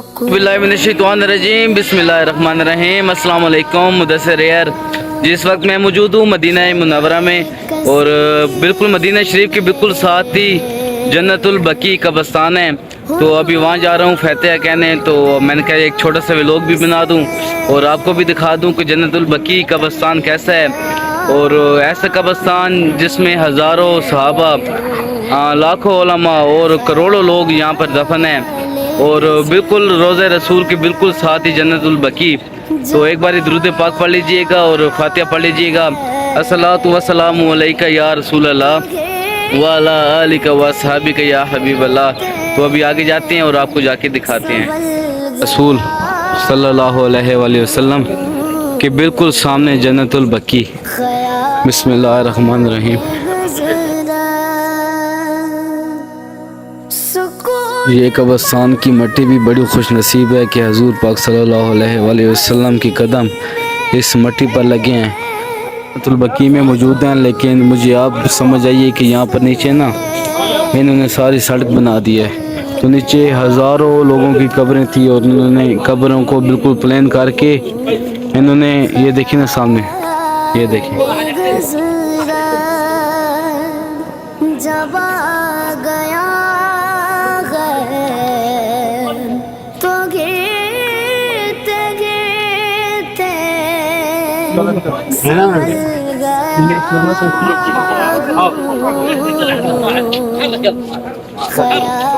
बिस्मिल्लाहिर्रहमानिर्रहीम बिस्मिल्लाहिर्रहमानिर्रहीम अस्सलाम वालेकुम मुदस्सिर यार। जिस वक्त मैं मौजूद हूँ मदीना मुनव्वरा में और बिल्कुल मदीना शरीफ के बिल्कुल साथ ही जन्नतुल बकी कब्रिस्तान है। तो अभी वहाँ जा रहा हूँ फतह कहने। तो मैंने कहा एक छोटा सा व्लॉग भी बना दूँ और आपको भी दिखा दूँ कि जन्नतुल बकी कब्रिस्तान कैसा है। और ऐसा कब्रिस्तान जिसमें हज़ारों सहाबा, लाखों उलमा और करोड़ों लोग यहाँ पर दफन हैं और बिल्कुल रोज़े रसूल के बिल्कुल साथ ही जन्नतुल बकी। तो एक बार दुरूद पाक पढ़ लीजिएगा और फातिहा पढ़ लीजिएगा। अस्सलातु वस्सलामु अलैका या रसूल अल्लाह व अला आलिका व अस्हाबिका या हबीब अल्लाह। तो अभी आगे जाते हैं और आपको जाके दिखाते हैं रसूल सल्लल्लाहु अलैहि वसल्लम के बिल्कुल सामने जन्नतुल बकी। बिस्मिल्लाहिर्रहमानिर्रहीम। ये कब्रिस्तान की मिट्टी भी बड़ी खुश नसीब है कि हजूर पाक सल्लल्लाहु अलैहि वसल्लम की कदम इस मिट्टी पर लगे हैं। जन्नतुल बकी में मौजूद हैं, लेकिन मुझे आप समझ आइए कि यहाँ पर नीचे ना इन्होंने सारी सड़क बना दी है। तो नीचे हज़ारों लोगों की कब्रें थी और उन्होंने कब्रों को बिल्कुल प्लेन करके इन्होंने, ये देखिए ना सामने, ये देखिए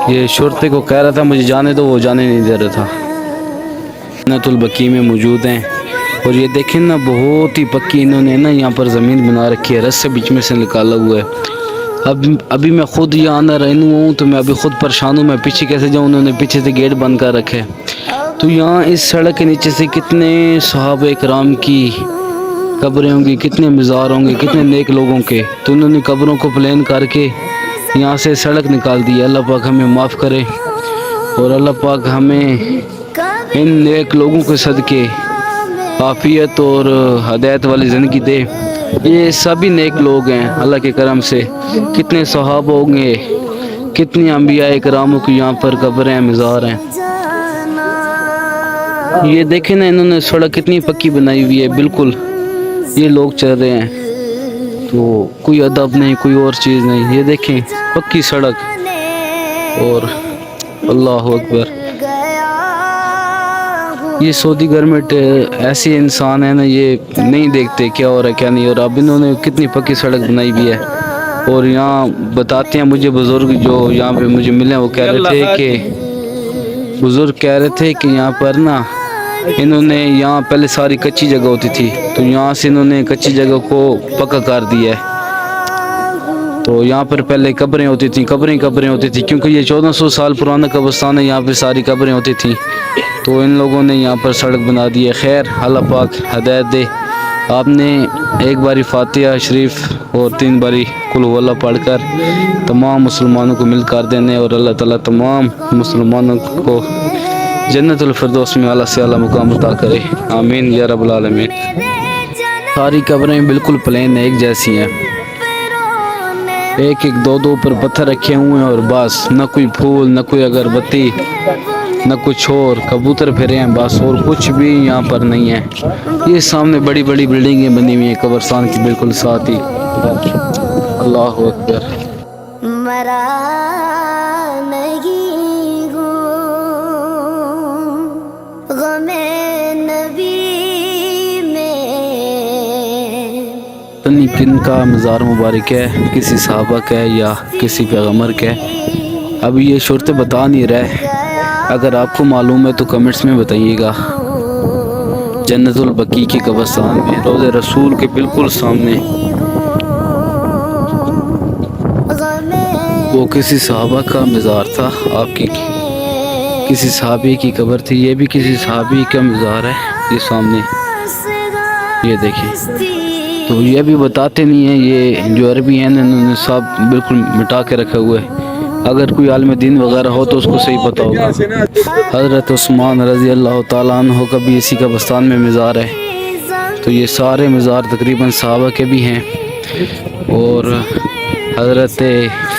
ये शर्ते को कह रहा था मुझे जाने दो, वो जाने नहीं दे रहा था। जन्नतुल बकी में मौजूद हैं और ये देखें ना बहुत ही पक्की इन्होंने ना यहाँ पर ज़मीन बना रखी है, रस्से बीच में से निकाला हुआ है। अभी मैं खुद यहाँ आना रहनू हूँ तो मैं अभी खुद परेशान हूँ, मैं पीछे कैसे जाऊँ, उन्होंने पीछे से गेट बंद कर रखे है। तो यहाँ इस सड़क के नीचे से कितने सहाबा किराम की कब्रें होंगी, कितने मज़ार होंगे, कितने नेक लोगों के। तो उन्होंने कब्रों को प्लेन करके यहाँ से सड़क निकाल दी है। अल्लाह पाक हमें माफ़ करे और अल्लाह पाक हमें इन नेक लोगों के सदके आफियत और हदायत वाली ज़िंदगी दे। ये सभी नेक लोग हैं अल्लाह के करम से। कितने सहाबा होंगे, कितनी अंबिया इकरामों की यहाँ पर कब्रें मज़ार हैं। ये देखें ना इन्होंने सड़क कितनी पक्की बनाई हुई है, बिल्कुल ये लोग चल रहे हैं तो कोई अदब नहीं, कोई और चीज़ नहीं। ये देखें पक्की सड़क और अल्लाह अकबर। ये सऊदी गवर्नमेंट ऐसे इंसान है ना, ये नहीं देखते क्या हो रहा है क्या नहीं हो रहा। अब इन्होंने कितनी पक्की सड़क बनाई हुई है। और यहाँ बताते हैं मुझे बुज़ुर्ग जो यहाँ पे मुझे मिले, वो कह रहे थे कि बुज़ुर्ग कह रहे थे कि यहाँ पर ना इन्होंने यहाँ पहले सारी कच्ची जगह होती थी, तो यहाँ से इन्होंने कच्ची जगह को पक्का कर दिया है। तो यहाँ पर पहले कब्रें होती थी, कब्रें होती थी, क्योंकि ये 1400 साल पुराना कब्रिस्तान है। यहाँ पे सारी कब्रें होती थी, तो इन लोगों ने यहाँ पर सड़क बना दी है। खैर अल्लाह पाक हदायत दे। आपने एक बारी फातिहा शरीफ और 3 बारी कुल हुवल्लाह पढ़कर तमाम मुसलमानों को मिल कर देने और अल्लाह ताला तमाम मुसलमानों को जन्नतुल फिरदौस में आला से आला मुकाम अता करे, आमीन या रब्बुल आलमीन। सारी कब्रें बिल्कुल प्लेन एक जैसी हैं, एक एक दो दो पर पत्थर रखे हुए हैं और बस, न कोई फूल, न कोई अगरबत्ती, न कुछ और, कबूतर फिरे हैं बस, और कुछ भी यहाँ पर नहीं है। ये सामने बड़ी बड़ी बिल्डिंगें बनी हुई हैं कब्रिस्तान की बिल्कुल साथ ही। अल्लाह अकबर। किन का मज़ार मुबारक है, किसी सहाबा का है या किसी पैगम्बर का है, अभी ये शर्तें बता नहीं रहे। अगर आपको मालूम है तो कमेंट्स में बताइएगा। जन्नतुल बकी के कब्रिस्तान में रोज़े रसूल के बिल्कुल सामने वो किसी सहाबा का मज़ार था, आपकी किसी सहाबी की कब्र थी। ये भी किसी सहाबी का मज़ार है, ये सामने ये देखिए। तो ये भी बताते नहीं हैं, ये जो अरबी हैं इन्होंने सब बिल्कुल मिटा के रखा हुआ है। अगर कोई आलिम दीन वगैरह हो तो उसको सही पता होगा। हज़रत उस्मान रज़ी अल्लाह ताला अन्हु का भी इसी कब्रिस्तान में मज़ार है। तो ये सारे मज़ार तकरीबन सहाबा के भी हैं और हज़रत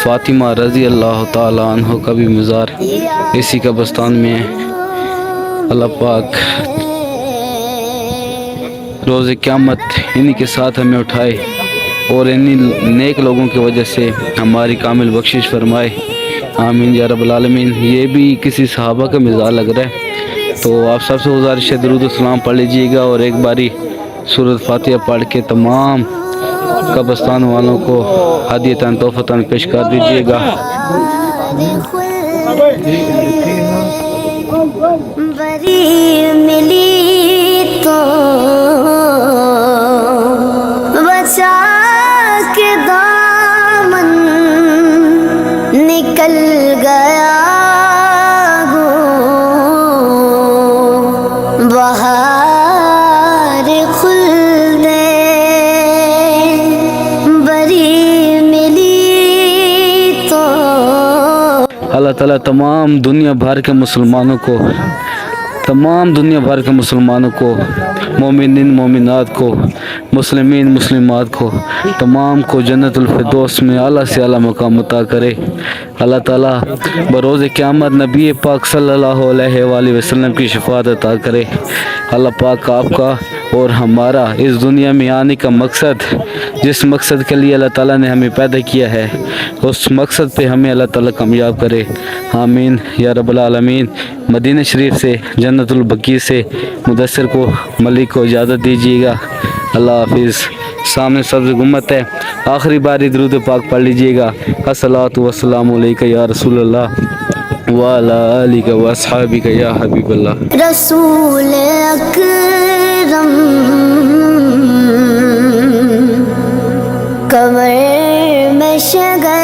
फ़ातिमा रज़ी अल्लाह ताला अन्हा का भी मज़ार इसी कब्रिस्तान में है। اللہ پاک روز قیامت انہی کے ساتھ ہمیں اٹھائے اور انہی نیک لوگوں کی وجہ سے ہماری کامل بخشش فرمائے، آمین یا رب العالمین۔ یہ بھی کسی صحابہ کا مزاج لگ رہا ہے، تو آپ سب سے گزارش ہے درود و سلام پڑھ لیجئے گا اور ایک باری سورۃ فاتحہ پڑھ کے تمام قبرستان والوں کو ہدیۃً تحفۃً پیش کر دیجئے گا۔ بری ملی تو بچا کے دامن نکل گیا ہو، بہار خلد بری ملی تو۔ اللہ تعالیٰ تمام دنیا بھر کے مسلمانوں کو، مومنین مومنات کو، مسلمین مسلمات کو، تمام کو جنت الفردوس میں اعلیٰ سے اعلیٰ مقام عطا کرے۔ اللہ تعالیٰ بروز قیامت نبی پاک صلی اللہ علیہ وآلہ وسلم کی شفاعت عطا کرے۔ اللہ پاک آپ کا اور ہمارا اس دنیا میں آنے کا مقصد، جس مقصد کے لیے اللہ تعالیٰ نے ہمیں پیدا کیا ہے، اس مقصد پہ ہمیں اللہ تعالیٰ کامیاب کرے، آمین یا رب العالمین۔ مدینہ شریف سے، جنت البقیع سے مدثر کو، ملک کو اجازت دیجیے گا۔ اللہ حافظ۔ سامنے سبز گنبد ہے، آخری باری درود پاک پڑھ لیجیے گا۔ الصلاۃ والسلام علیک یا رسول اللہ وعلی آلک واصحابک یا حبیب اللہ۔ رسول اکرم قبر میں شگل